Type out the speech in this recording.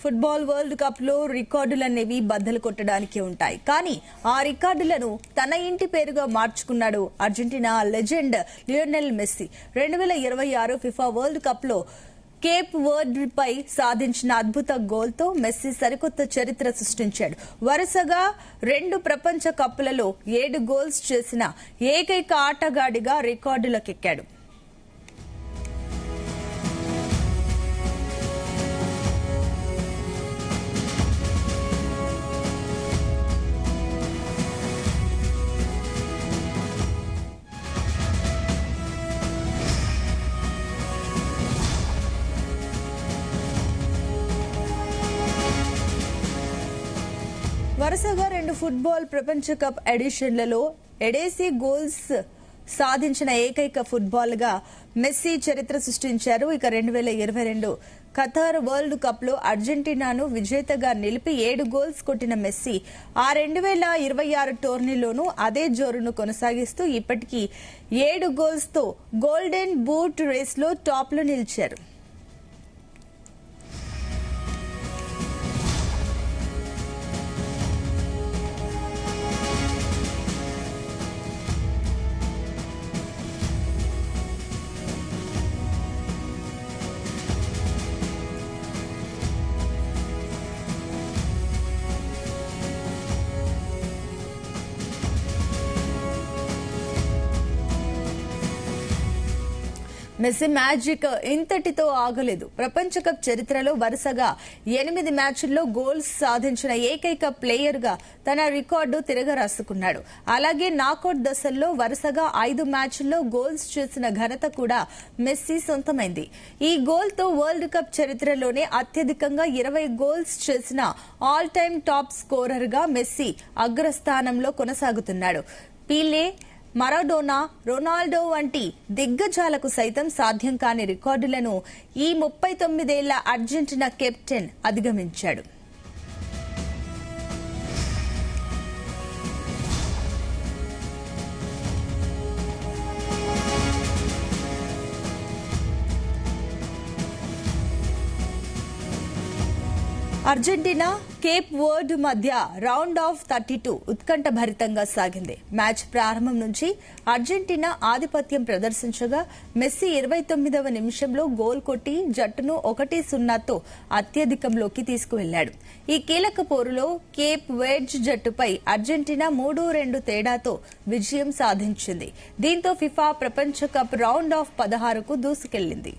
Football world cup లో రికార్డులనేవి బద్దలు కొట్టడానికి ఉంటాయి. కానీ ఆ రికార్డులను తన ఇంటి పేరుగా మార్చుకున్నాడు Argentina legend Lionel Messi. 2026 FIFA world cup లో కేప్ వర్డ్ పై సాధించిన అద్భుత గోల్ తో మెస్సీ సరికొత్త చరిత్ర సృష్టించాడు. వరుసగా 2 ప్రపంచ కప్పులలో 7 గోల్స్ చేసిన ఏకైక ఆటగాడిగా రికార్డులకెక్కాడు. వరుసగా 2 ఫుట్బాల్ ప్రపంచ కప్ ఎడిషన్లలో ఎడేసి గోల్స్ సాధించిన ఏకైక ఫుట్బాల్ గా మెస్సీ చరిత్ర సృష్టించారు. ఇక 2022 ఖతార్ వరల్డ్ కప్ లో అర్జెంటీనాను విజేతగా నిలిపి 7 గోల్స్ కొట్టిన మెస్సీ ఆ 2026 టోర్నీలోనూ అదే జోరును కొనసాగిస్తూ ఇప్పటికీ 7 గోల్స్ తో గోల్డెన్ బూట్ రేస్ లో టాప్ లో నిలిచారు. మెస్సీ మ్యాజిక్ ఇంతటితో ఆగలేదు. ప్రపంచ కప్ చరిత్రలో వరుసగా 8 మ్యాచ్ల్లో గోల్స్ సాధించిన ఏకైక ప్లేయర్ గా తన రికార్డు తిరగరాసుకున్నాడు. అలాగే నాకౌట్ దశల్లో వరుసగా 5 మ్యాచ్ల్లో గోల్స్ చేసిన ఘనత కూడా మెస్సీ సొంతమైంది. ఈ గోల్ తో వరల్డ్ కప్ చరిత్రలోనే అత్యధికంగా 20 గోల్స్ చేసిన ఆల్ టైమ్ టాప్ స్కోరర్ గా మెస్సీ అగ్రస్థానంలో కొనసాగుతున్నాడు. పీలే, మరాడోనా, రొనాల్డో వంటి దిగ్గజాలకు సైతం సాధ్యం కాని రికార్డులను ఈ 39 ఏళ్ల అర్జెంటీనా కెప్టెన్ అధిగమించాడు. అర్జెంటీనా కేప్ వర్డ్ మధ్య రౌండ్ ఆఫ్ 32 ఉత్కంఠభరితంగా సాగింది. మ్యాచ్ ప్రారంభం నుంచి అర్జెంటీనా ఆధిపత్యం ప్రదర్శించగా మెస్సీ 29వ నిమిషంలో గోల్ కొట్టి జట్టును 1-0తో అత్యధికంలోకి తీసుకువెళ్లాడు. ఈ కీలక పోరులో కేప్ వెర్డ్ జట్టుపై అర్జెంటీనా 3-2 తేడాతో విజయం సాధించింది. దీంతో ఫిఫా ప్రపంచ కప్ రౌండ్ ఆఫ్ 16కు దూసుకెళ్లింది.